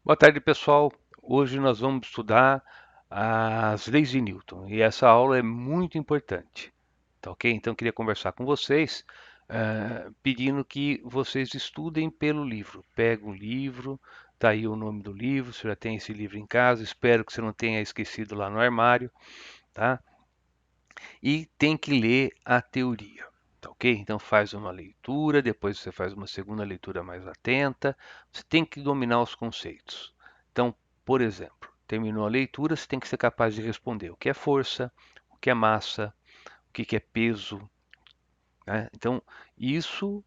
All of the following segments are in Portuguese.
Boa tarde, pessoal. Hoje nós vamos estudar as leis de Newton e essa aula é muito importante, tá ok? Então, eu queria conversar com vocês, pedindo que vocês estudem pelo livro. Pega o livro, tá aí o nome do livro, você já tem esse livro em casa, espero que você não tenha esquecido lá no armário, tá? E tem que ler a teoria, tá ok? Então, faz uma leitura, depois você faz uma segunda leitura mais atenta, você tem que dominar os conceitos. Então, por exemplo, terminou a leitura, você tem que ser capaz de responder o que é força, o que é massa, o que é peso, né? Então, isso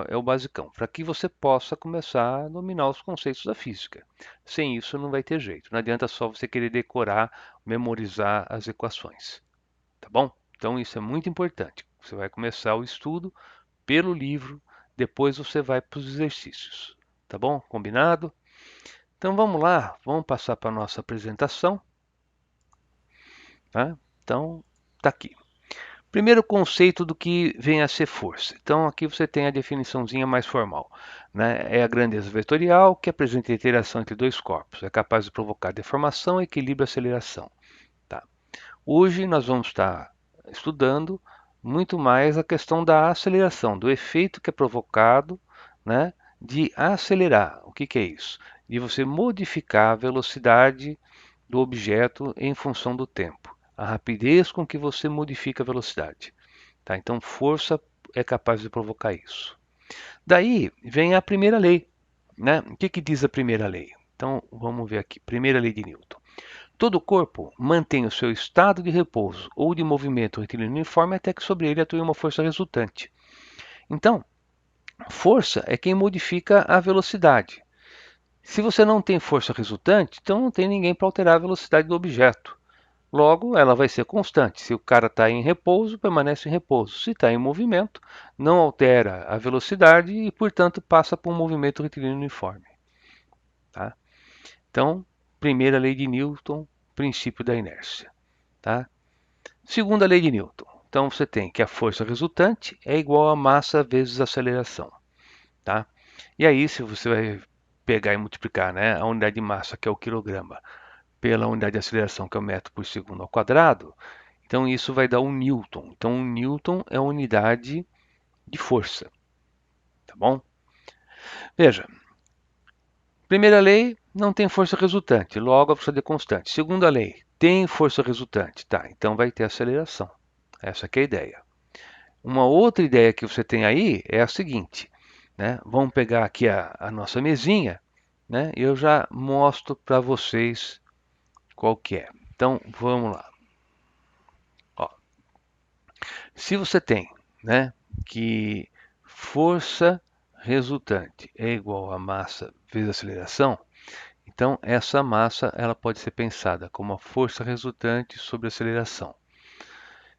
é o basicão, para que você possa começar a dominar os conceitos da física. Sem isso, não vai ter jeito. Não adianta só você querer decorar, memorizar as equações, tá bom? Então, isso é muito importante. Você vai começar o estudo pelo livro, depois você vai para os exercícios, tá bom? Combinado? Então vamos lá, vamos passar para a nossa apresentação, tá? Então, tá aqui. Primeiro conceito do que vem a ser força. Então, aqui você tem a definiçãozinha mais formal, né? É a grandeza vetorial que apresenta a interação entre dois corpos. É capaz de provocar deformação, equilíbrio e aceleração. Tá? Hoje nós vamos estar estudando muito mais a questão da aceleração, do efeito que é provocado, né, de acelerar. O que é isso? De você modificar a velocidade do objeto em função do tempo, a rapidez com que você modifica a velocidade. Tá? Então, força é capaz de provocar isso. Daí vem a primeira lei. Né? O que diz a primeira lei? Então, vamos ver aqui. Primeira lei de Newton. Todo corpo mantém o seu estado de repouso ou de movimento retilíneo uniforme até que sobre ele atue uma força resultante. Então, força é quem modifica a velocidade. Se você não tem força resultante, então não tem ninguém para alterar a velocidade do objeto. Logo, ela vai ser constante. Se o cara está em repouso, permanece em repouso. Se está em movimento, não altera a velocidade e, portanto, passa por um movimento retilíneo uniforme. Tá? Então, primeira lei de Newton, princípio da inércia. Tá? Segunda lei de Newton. Então você tem que a força resultante é igual a massa vezes a aceleração, tá? E aí se você vai pegar e multiplicar, né, a unidade de massa, que é o quilograma, pela unidade de aceleração, que é o metro por segundo ao quadrado, então isso vai dar um newton. Então um newton é a unidade de força, tá bom? Veja, primeira lei não tem força resultante, logo a força é constante. Segunda lei tem força resultante, tá? Então vai ter aceleração. Essa que é a ideia. Uma outra ideia que você tem aí é a seguinte, né? Vamos pegar aqui a nossa mesinha, né? E eu já mostro para vocês qual que é. Então, vamos lá. Ó, se você tem, né, que força resultante é igual a massa vezes aceleração, então essa massa ela pode ser pensada como a força resultante sobre a aceleração.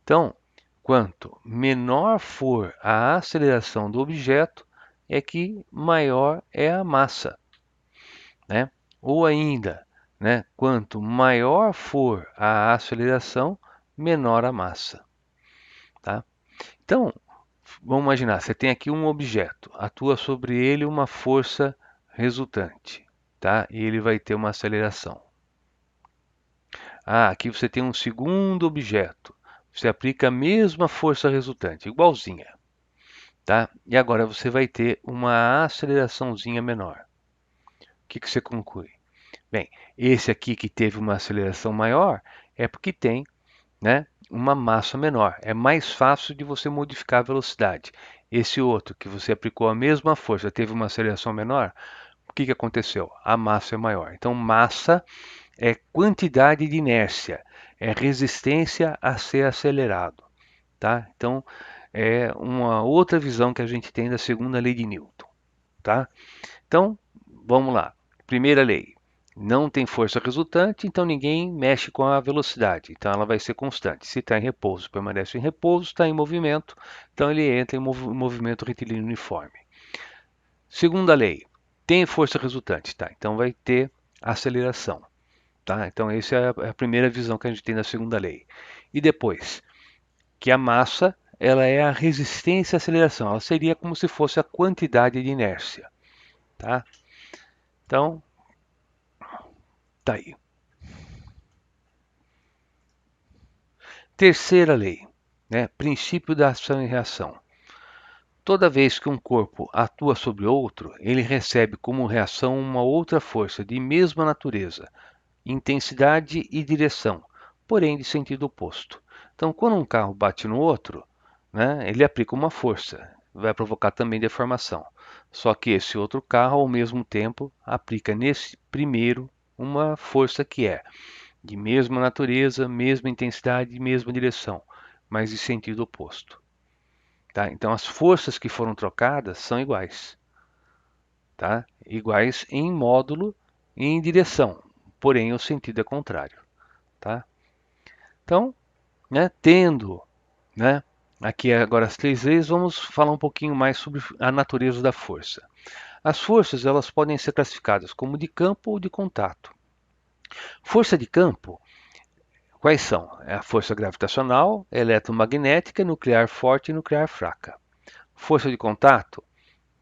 Então, quanto menor for a aceleração do objeto, é que maior é a massa, né? Ou ainda, né, quanto maior for a aceleração, menor a massa, tá? Então, vamos imaginar, você tem aqui um objeto, atua sobre ele uma força resultante, tá? E ele vai ter uma aceleração. Ah, aqui você tem um segundo objeto. Você aplica a mesma força resultante, igualzinha, tá? E agora você vai ter uma aceleraçãozinha menor. O que você conclui? Bem, esse aqui que teve uma aceleração maior é porque tem, né, uma massa menor. É mais fácil de você modificar a velocidade. Esse outro que você aplicou a mesma força teve uma aceleração menor. O que aconteceu? A massa é maior. Então, massa é quantidade de inércia, é resistência a ser acelerado, tá? Então, é uma outra visão que a gente tem da segunda lei de Newton, tá? Então, vamos lá. Primeira lei. Não tem força resultante, então ninguém mexe com a velocidade. Então ela vai ser constante. Se está em repouso, permanece em repouso. Está em movimento, então ele entra em movimento retilíneo uniforme. Segunda lei. Tem força resultante, tá? Então vai ter aceleração, tá? Então essa é a primeira visão que a gente tem da segunda lei. E depois, que a massa ela é a resistência à aceleração. Ela seria como se fosse a quantidade de inércia, tá? Então, Tá aí. Terceira lei, né? Princípio da ação e reação. Toda vez que um corpo atua sobre outro, ele recebe como reação uma outra força de mesma natureza, intensidade e direção, porém de sentido oposto. Então, quando um carro bate no outro, né, ele aplica uma força, vai provocar também deformação. Só que esse outro carro, ao mesmo tempo, aplica nesse primeiro uma força que é de mesma natureza, mesma intensidade e mesma direção, mas de sentido oposto. Tá? Então, as forças que foram trocadas são iguais, tá? Iguais em módulo e em direção, porém o sentido é contrário. Tá? Então, né, tendo, né, aqui agora as três leis, vamos falar um pouquinho mais sobre a natureza da força. As forças elas podem ser classificadas como de campo ou de contato. Força de campo, quais são? É a força gravitacional, eletromagnética, nuclear forte e nuclear fraca. Força de contato,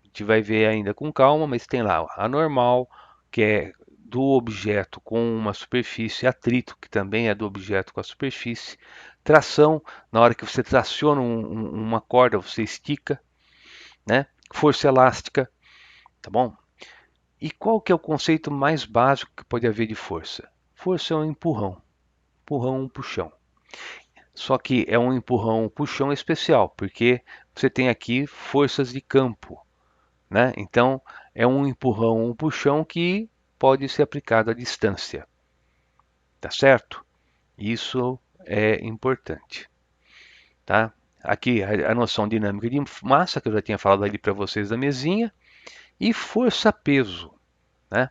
a gente vai ver ainda com calma, mas tem lá a normal, que é do objeto com uma superfície, atrito, que também é do objeto com a superfície, tração, na hora que você traciona uma corda, você estica, né? Força elástica, tá bom? E qual que é o conceito mais básico que pode haver de força? Força é um empurrão, empurrão, um puxão. Só que é um empurrão, um puxão especial, porque você tem aqui forças de campo, né? Então é um empurrão, um puxão que pode ser aplicado à distância, tá certo? Isso é importante, tá? Aqui a noção dinâmica de massa, que eu já tinha falado ali para vocês da mesinha, e força-peso, né?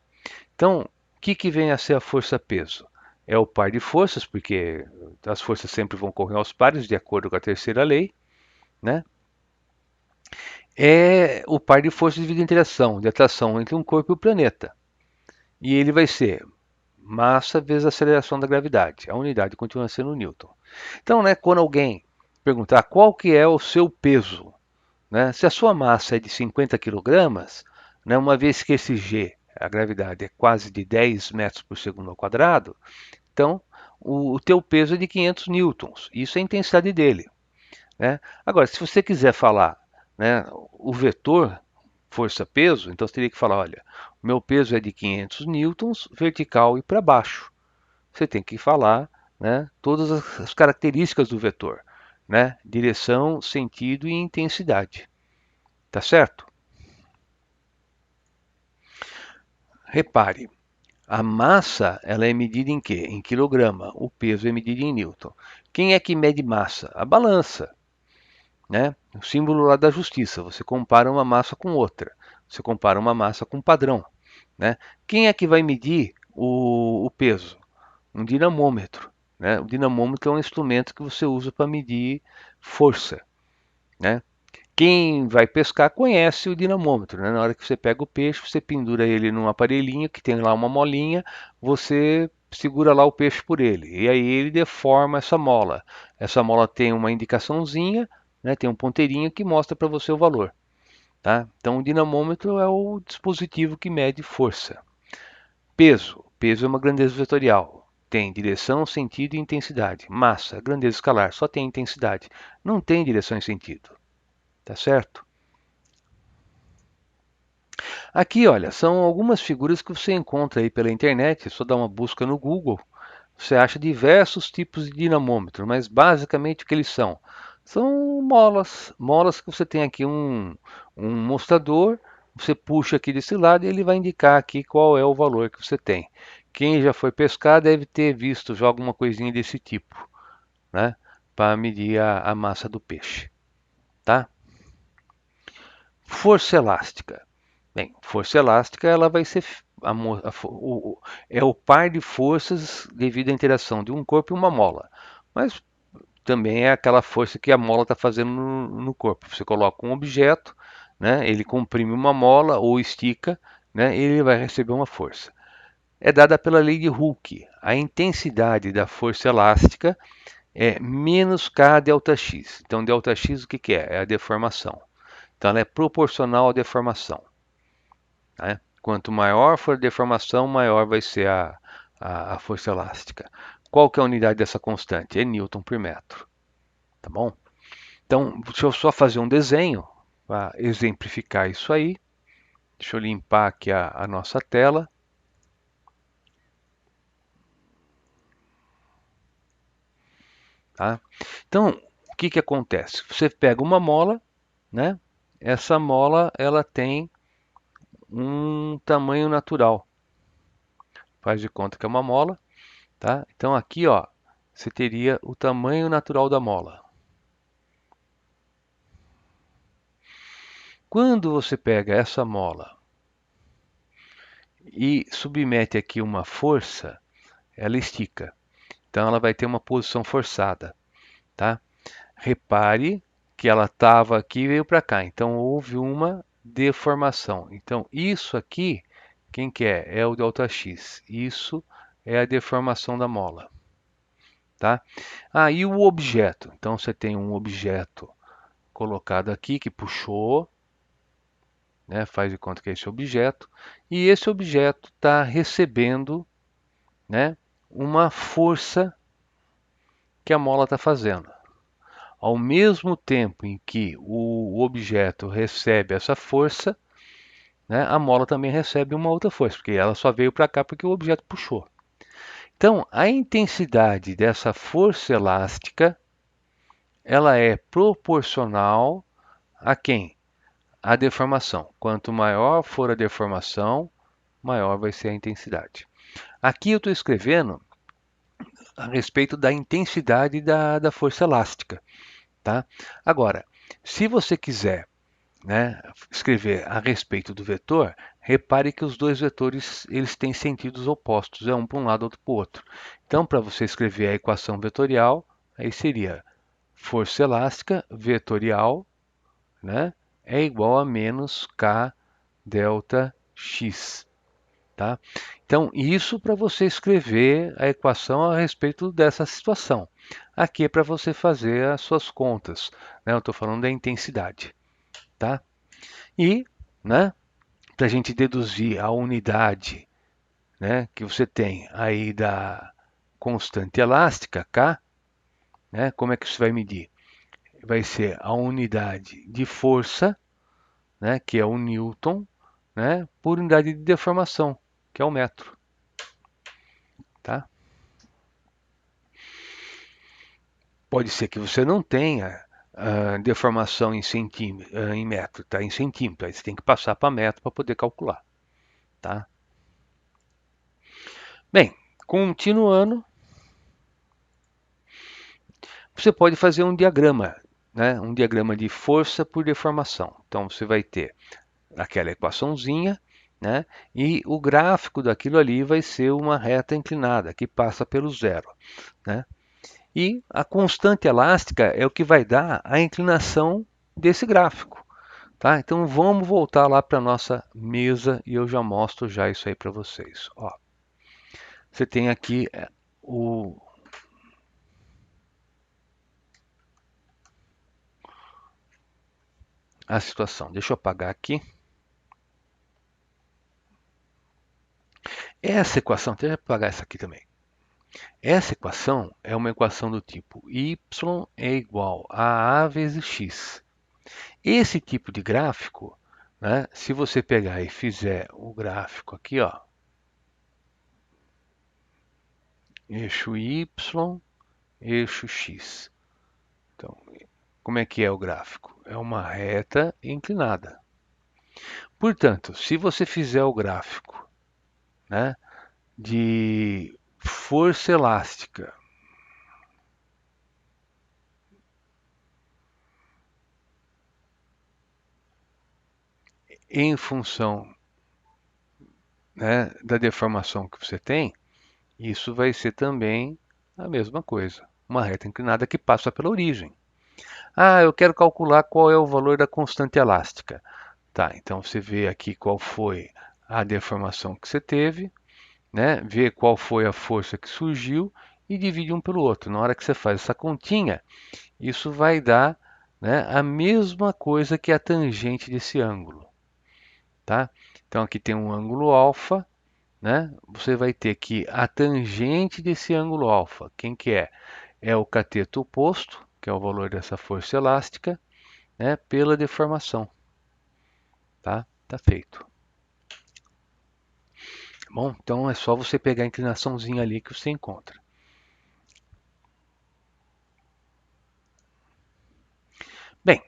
Então, o que vem a ser a força-peso? É o par de forças, porque as forças sempre vão correr aos pares, de acordo com a terceira lei, né? É o par de forças devido à interação, de atração entre um corpo e o planeta. E ele vai ser massa vezes a aceleração da gravidade. A unidade continua sendo Newton. Então, né, quando alguém perguntar qual que é o seu peso, né, se a sua massa é de 50 quilogramas, né, uma vez que esse G, a gravidade, é quase de 10 metros por segundo ao quadrado, então o teu peso é de 500 newtons. Isso é a intensidade dele. Né? Agora, se você quiser falar, né, o vetor força-peso, então você teria que falar, olha, o meu peso é de 500 newtons, vertical e para baixo. Você tem que falar, né, todas as características do vetor, né, direção, sentido e intensidade. Tá certo? Repare, a massa ela é medida em quê? Em quilograma. O peso é medido em newton. Quem é que mede massa? A balança. Né? O símbolo lá da justiça. Você compara uma massa com outra. Você compara uma massa com um padrão. Né? Quem é que vai medir o peso? Um dinamômetro. Né? O dinamômetro é um instrumento que você usa para medir força. Né? Quem vai pescar conhece o dinamômetro. Né? Na hora que você pega o peixe, você pendura ele num aparelhinho que tem lá uma molinha, você segura lá o peixe por ele. E aí ele deforma essa mola. Essa mola tem uma indicaçãozinha, né? Tem um ponteirinho que mostra para você o valor. Tá? Então o dinamômetro é o dispositivo que mede força. Peso. Peso é uma grandeza vetorial. Tem direção, sentido e intensidade. Massa, grandeza escalar, só tem intensidade. Não tem direção e sentido. Tá certo? Aqui, olha, são algumas figuras que você encontra aí pela internet, é só dar uma busca no Google, você acha diversos tipos de dinamômetro, mas basicamente o que eles são? São molas, molas que você tem aqui um mostrador, você puxa aqui desse lado e ele vai indicar aqui qual é o valor que você tem. Quem já foi pescar deve ter visto já alguma coisinha desse tipo, né? Para medir a massa do peixe, tá? Força elástica. Bem, força elástica ela vai ser é o par de forças devido à interação de um corpo e uma mola. Mas também é aquela força que a mola está fazendo no corpo. Você coloca um objeto, né, ele comprime uma mola ou estica, né, e ele vai receber uma força. É dada pela lei de Hooke. A intensidade da força elástica é menos K delta X. Então, delta X o que, que é? É a deformação. Então, ela é proporcional à deformação. Né? Quanto maior for a deformação, maior vai ser a força elástica. Qual que é a unidade dessa constante? É Newton por metro, tá bom? Então, deixa eu só fazer um desenho para exemplificar isso aí. Deixa eu limpar aqui a nossa tela. Tá? Então, o que que acontece? Você pega uma mola, né? Essa mola, ela tem um tamanho natural. Faz de conta que é uma mola, tá? Então aqui, ó, você teria o tamanho natural da mola. Quando você pega essa mola e submete aqui uma força, ela estica. Então ela vai ter uma posição forçada, tá? Repare que ela estava aqui e veio para cá. Então houve uma deformação. Então isso aqui, quem que é? É o ΔX. Isso é a deformação da mola, tá? Ah, e o objeto? Então você tem um objeto colocado aqui que puxou, né? Faz de conta que é esse objeto. E esse objeto está recebendo, né? Uma força que a mola está fazendo. Ao mesmo tempo em que o objeto recebe essa força, né, a mola também recebe uma outra força, porque ela só veio para cá porque o objeto puxou. Então, a intensidade dessa força elástica, ela é proporcional a quem? A deformação. Quanto maior for a deformação, maior vai ser a intensidade. Aqui eu estou escrevendo a respeito da intensidade da força elástica, tá? Agora, se você quiser, né, escrever a respeito do vetor, repare que os dois vetores eles têm sentidos opostos, é um para um lado, outro para o outro. Então, para você escrever a equação vetorial, aí seria força elástica vetorial, né, é igual a menos K delta X. Tá? Então, isso para você escrever a equação a respeito dessa situação. Aqui é para você fazer as suas contas, né? Eu estou falando da intensidade. Tá? E, né, para a gente deduzir a unidade, né, que você tem aí da constante elástica, K, né, como é que você vai medir? Vai ser a unidade de força, né, que é o Newton, né, por unidade de deformação, que é o metro. Tá? Pode ser que você não tenha deformação em centímetro, em metro, tá? Em centímetro. Aí você tem que passar para metro para poder calcular, tá? Bem, continuando, você pode fazer um diagrama, né? Um diagrama de força por deformação. Então você vai ter aquela equaçãozinha, né? E o gráfico daquilo ali vai ser uma reta inclinada que passa pelo zero, né? E a constante elástica é o que vai dar a inclinação desse gráfico. Tá? Então vamos voltar lá para a nossa mesa e eu já mostro já isso aí para vocês. Ó, você tem aqui o, a situação. Deixa eu apagar aqui. Essa equação, deixa eu apagar essa aqui também. Essa equação é uma equação do tipo y é igual a vezes x. Esse tipo de gráfico, né, se você pegar e fizer o gráfico aqui, ó, eixo y, eixo x. Então, como é que é o gráfico? É uma reta inclinada. Portanto, se você fizer o gráfico, né, de força elástica em função, né, da deformação que você tem, isso vai ser também a mesma coisa. Uma reta inclinada que passa pela origem. Ah, eu quero calcular qual é o valor da constante elástica. Tá, então você vê aqui qual foi a deformação que você teve, né? Vê qual foi a força que surgiu e divide um pelo outro. Na hora que você faz essa continha, isso vai dar, né, a mesma coisa que a tangente desse ângulo. Tá? Então aqui tem um ângulo alfa, né, você vai ter que a tangente desse ângulo alfa, quem que é? É o cateto oposto, que é o valor dessa força elástica, né, pela deformação. Tá? Tá feito. Bom, então é só você pegar a inclinaçãozinha ali que você encontra. Bem,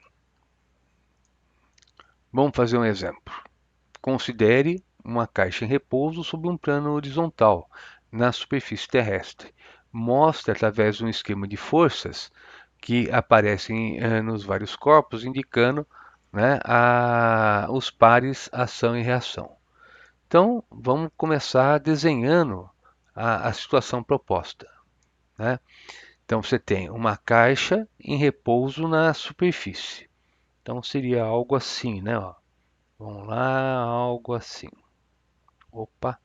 vamos fazer um exemplo. Considere uma caixa em repouso sobre um plano horizontal na superfície terrestre. Mostre através de um esquema de forças que aparecem nos vários corpos, indicando, né, os pares ação e reação. Então, vamos começar desenhando a situação proposta, né? Então, você tem uma caixa em repouso na superfície. Então, seria algo assim, né? Ó. Vamos lá, algo assim. Opa,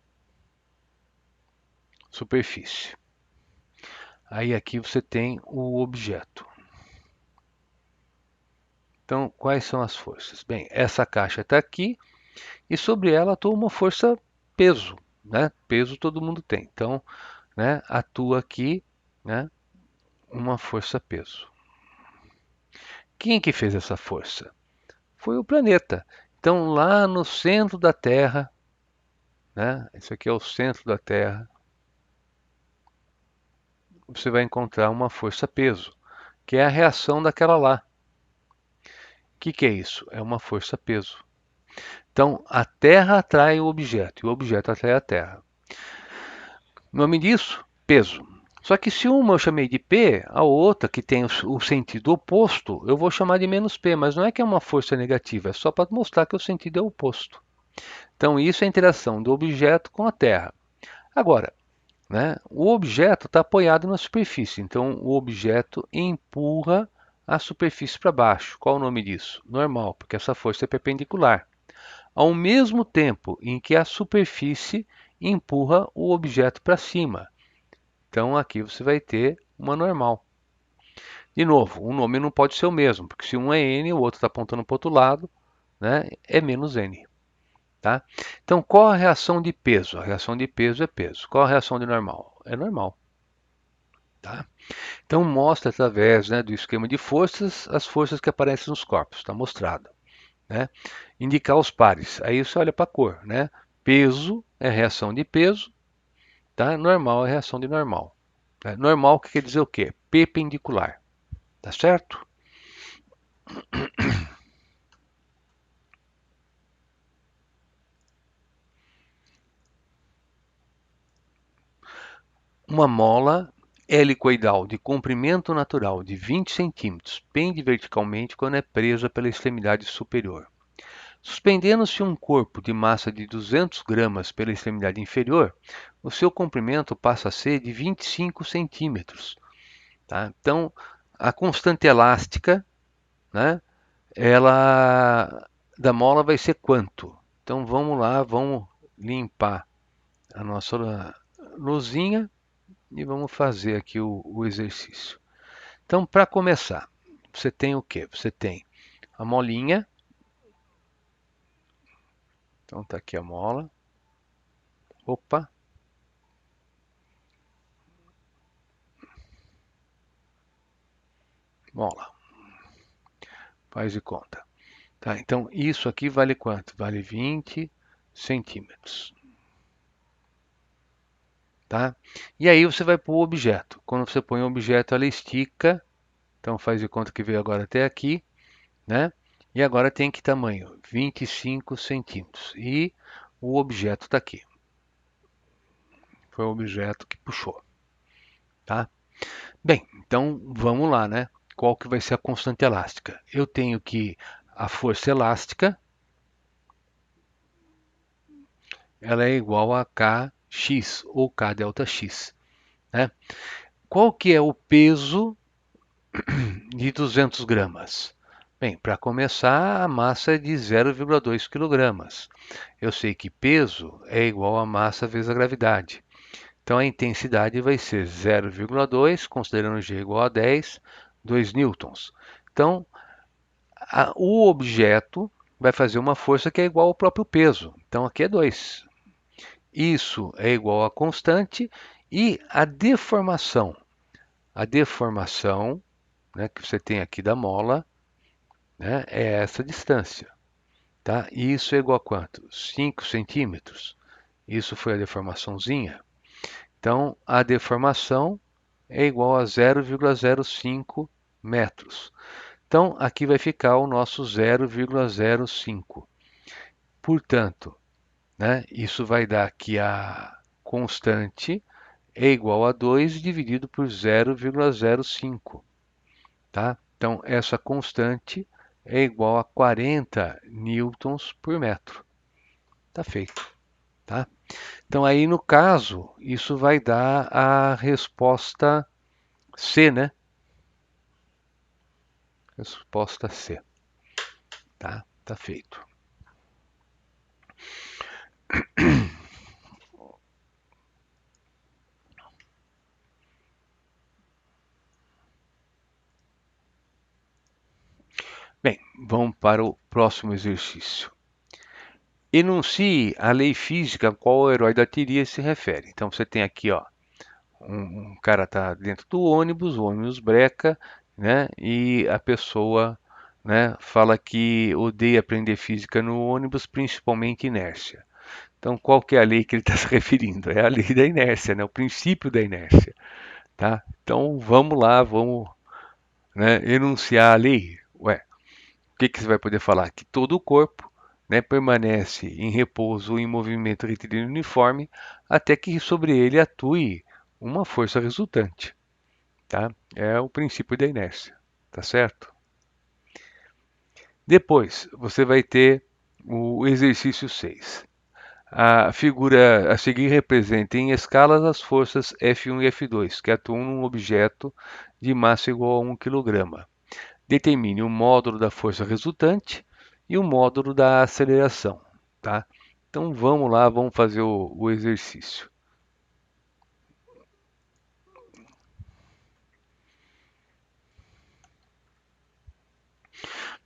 superfície. Aí aqui você tem o objeto. Então, quais são as forças? Bem, essa caixa está aqui e sobre ela atua uma força peso, né? Peso todo mundo tem. Então, né, atua aqui, né, uma força peso. Quem que fez essa força? Foi o planeta. Então, lá no centro da Terra, né, esse aqui é o centro da Terra, você vai encontrar uma força-peso, que é a reação daquela lá. O que é isso? É uma força-peso. Então, a Terra atrai o objeto e o objeto atrai a Terra. O nome disso? Peso. Só que se uma eu chamei de P, a outra, que tem o sentido oposto, eu vou chamar de menos P, mas não é que é uma força negativa, é só para mostrar que o sentido é oposto. Então, isso é a interação do objeto com a Terra. Agora, né, o objeto está apoiado na superfície, então o objeto empurra a superfície para baixo. Qual o nome disso? Normal, porque essa força é perpendicular. Ao mesmo tempo em que a superfície empurra o objeto para cima. Então aqui você vai ter uma normal. De novo, o nome não pode ser o mesmo, porque se um é n, o outro está apontando para o outro lado, né, é menos n. Tá? Então, qual a reação de peso? A reação de peso é peso. Qual a reação de normal? É normal. Tá? Então, mostra através, né, do esquema de forças as forças que aparecem nos corpos. Está mostrado. Né? Indicar os pares. Aí você olha para a cor. Né? Peso é reação de peso. Tá? Normal é reação de normal. Né? Normal que quer dizer o quê? Perpendicular. Tá certo? Uma mola helicoidal de comprimento natural de 20 centímetros pende verticalmente quando é presa pela extremidade superior. Suspendendo-se um corpo de massa de 200 gramas pela extremidade inferior, o seu comprimento passa a ser de 25 centímetros. Tá? Então, a constante elástica, né, ela da mola vai ser quanto? Então, vamos lá, vamos limpar a nossa luzinha e vamos fazer aqui o exercício. Então, para começar, você tem o quê? Você tem a molinha. Então, tá aqui a mola. Opa, mola. Faz de conta. Tá, então, isso aqui vale quanto? Vale 20 centímetros. Tá? E aí você vai para o objeto. Quando você põe o objeto, ela estica. Então, faz de conta que veio agora até aqui. Né? E agora tem que tamanho? 25 centímetros. E o objeto está aqui. Foi o objeto que puxou. Tá? Bem, então vamos lá, né? Qual que vai ser a constante elástica? Eu tenho que a força elástica ela é igual a Kx ou K delta x. Né? Qual que é o peso de 200 gramas? Bem, para começar, a massa é de 0,2 kg. Eu sei que peso é igual a massa vezes a gravidade. Então a intensidade vai ser 0,2, considerando G igual a 10, 2 newtons. Então, o objeto vai fazer uma força que é igual ao próprio peso. Então aqui é 2. Isso é igual a constante e a deformação. A deformação, né, que você tem aqui da mola, né, é essa distância. Tá? E isso é igual a quanto? 5 centímetros. Isso foi a deformaçãozinha. Então, a deformação é igual a 0,05 metros. Então, aqui vai ficar o nosso 0,05. Portanto, né, isso vai dar que a constante é igual a 2 dividido por 0,05. Tá? Então, essa constante é igual a 40 newtons por metro. Tá feito. Tá? Então, aí no caso, isso vai dar a resposta C, né? Resposta C. Tá? Tá feito. Bem, vamos para o próximo exercício. Enuncie a lei física a qual o herói da teoria se refere. Então você tem aqui, ó, um cara está dentro do ônibus, o ônibus breca, né? E a pessoa, né, fala que odeia aprender física no ônibus, principalmente inércia. Então, qual que é a lei que ele está se referindo? É a lei da inércia, né? O princípio da inércia, tá? Então, vamos lá, vamos, né, enunciar a lei. Ué, o que que você vai poder falar? Que todo o corpo, né, permanece em repouso ou em movimento retilíneo uniforme até que sobre ele atue uma força resultante, tá? É o princípio da inércia, tá certo? Depois, você vai ter o exercício 6. A figura a seguir representa em escalas as forças F1 e F2, que atuam num objeto de massa igual a 1 kg. Determine o módulo da força resultante e o módulo da aceleração. Tá? Então vamos lá, vamos fazer o exercício.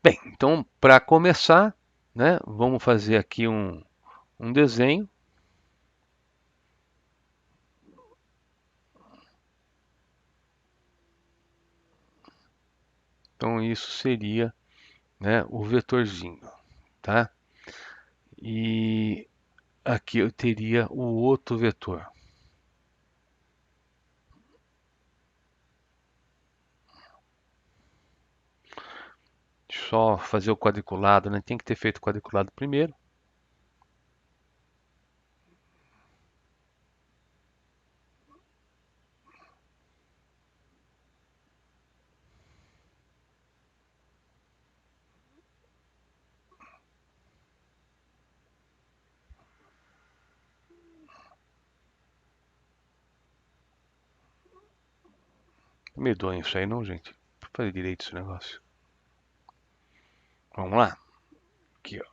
Bem, então para começar, né, vamos fazer aqui um desenho. Então isso seria, né, o vetorzinho, tá? E aqui eu teria o outro vetor. Só fazer o quadriculado, né? Tem que ter feito o quadriculado primeiro. Medonho isso aí não, gente. Vou fazer direito esse negócio. Vamos lá. Aqui, ó.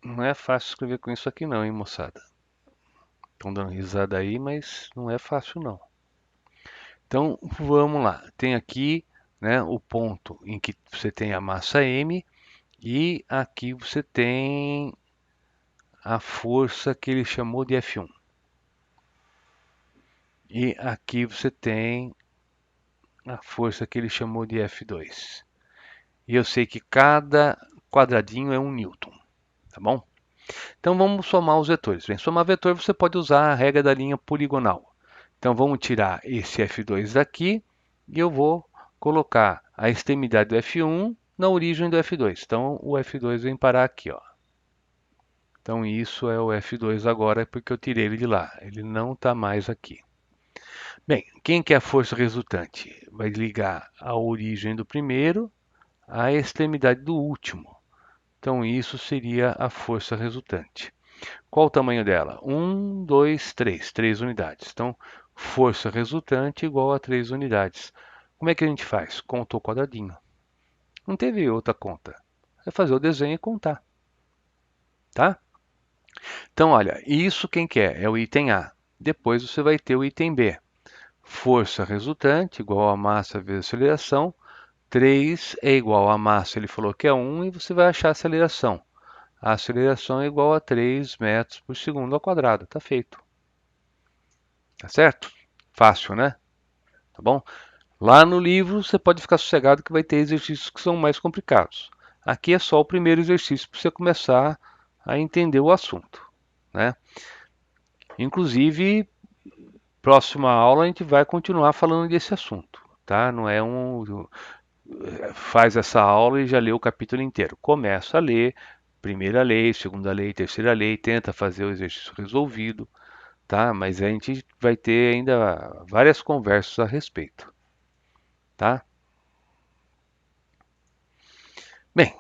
Não é fácil escrever com isso aqui não, hein, moçada? Estão dando risada aí, mas não é fácil não. Então, vamos lá. Tem aqui, né, o ponto em que você tem a massa M e aqui você tem a força que ele chamou de F1. E aqui você tem a força que ele chamou de F2. E eu sei que cada quadradinho é 1 newton, tá bom? Então vamos somar os vetores. Bem, somar vetor você pode usar a regra da linha poligonal. Então vamos tirar esse F2 daqui e eu vou colocar a extremidade do F1 na origem do F2. Então, o F2 vem parar aqui, ó. Então, isso é o F2 agora, porque eu tirei ele de lá. Ele não está mais aqui. Bem, quem que é a força resultante? Vai ligar a origem do primeiro à extremidade do último. Então, isso seria a força resultante. Qual o tamanho dela? 1, 2, 3. 3 unidades. Então, força resultante igual a 3 unidades. Como é que a gente faz? Contou o quadradinho. Não teve outra conta. É fazer o desenho e contar. Tá? Então, olha, isso quem quer? É o item A. Depois você vai ter o item B. Força resultante igual a massa vezes aceleração. 3 é igual a massa, ele falou que é 1, e você vai achar a aceleração. A aceleração é igual a 3 metros por segundo ao quadrado. Tá feito. Tá certo? Fácil, né? Tá bom? Lá no livro você pode ficar sossegado que vai ter exercícios que são mais complicados. Aqui é só o primeiro exercício para você começar a entender o assunto, né? Inclusive, próxima aula a gente vai continuar falando desse assunto, tá? Não é faz essa aula e já lê o capítulo inteiro. Começa a ler primeira lei, segunda lei, terceira lei, tenta fazer o exercício resolvido, tá? Mas a gente vai ter ainda várias conversas a respeito, tá? Bem,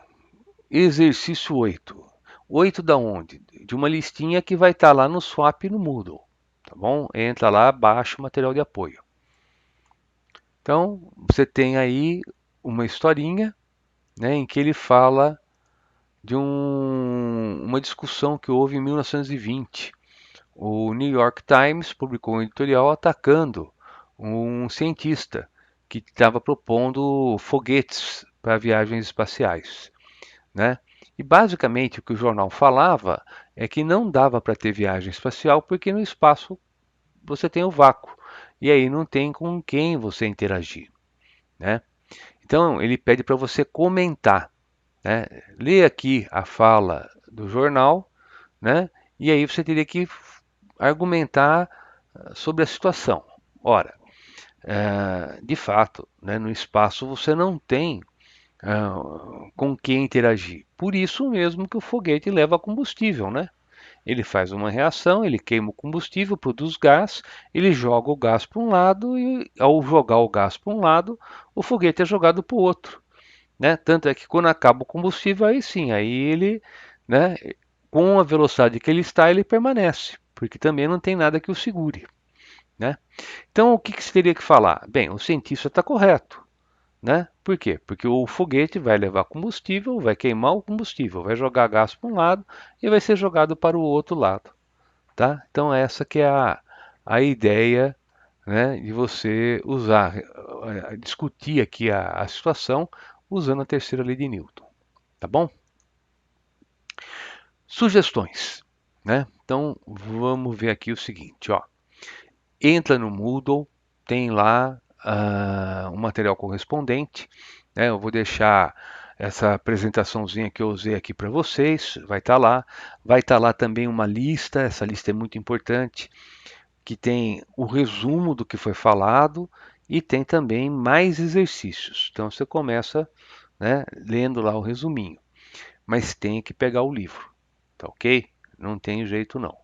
exercício 8. 8 da onde? De uma listinha que vai estar lá no Swap e no Moodle, tá bom? Entra lá, baixa o material de apoio. Então, você tem aí uma historinha, né, em que ele fala de uma discussão que houve em 1920. O New York Times publicou um editorial atacando um cientista que estava propondo foguetes para viagens espaciais, né? E basicamente o que o jornal falava é que não dava para ter viagem espacial porque no espaço você tem o vácuo e aí não tem com quem você interagir, né? Então ele pede para você comentar, né? Lê aqui a fala do jornal, né? E aí você teria que argumentar sobre a situação. Ora, de fato, né, no espaço você não tem com quem interagir. Por isso mesmo que o foguete leva combustível, né? Ele faz uma reação, ele queima o combustível, produz gás, ele joga o gás para um lado e, ao jogar o gás para um lado, o foguete é jogado para o outro, né? Tanto é que quando acaba o combustível, aí sim, aí ele, né, com a velocidade que ele está, ele permanece, porque também não tem nada que o segure, né? Então, o que que se teria que falar? Bem, o cientista está correto, né? Por quê? Porque o foguete vai levar combustível, vai queimar o combustível, vai jogar gás para um lado e vai ser jogado para o outro lado, tá? Então, essa que é a ideia, né, de você usar, discutir aqui a situação usando a terceira lei de Newton, tá bom? Sugestões, né? Então, vamos ver aqui o seguinte, ó. Entra no Moodle, tem lá um material correspondente, né? Eu vou deixar essa apresentaçãozinha que eu usei aqui para vocês, vai estar lá também uma lista, essa lista é muito importante, que tem o resumo do que foi falado e tem também mais exercícios. Então você começa, né, lendo lá o resuminho, mas tem que pegar o livro, tá ok? Não tem jeito não.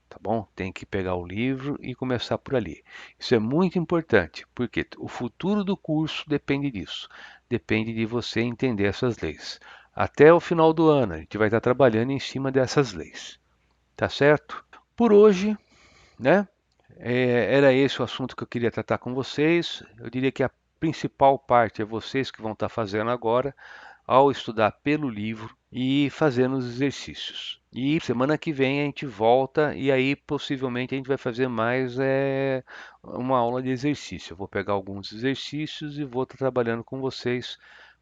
Tá bom? Tem que pegar o livro e começar por ali. Isso é muito importante, porque o futuro do curso depende disso. Depende de você entender essas leis. Até o final do ano, a gente vai estar trabalhando em cima dessas leis. Tá certo? Por hoje, né? Era esse o assunto que eu queria tratar com vocês. Eu diria que a principal parte é vocês que vão estar fazendo agora, ao estudar pelo livro e fazendo os exercícios. E semana que vem a gente volta e aí possivelmente a gente vai fazer mais uma aula de exercício. Eu vou pegar alguns exercícios e vou estar trabalhando com vocês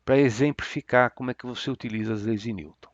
para exemplificar como é que você utiliza as leis de Newton.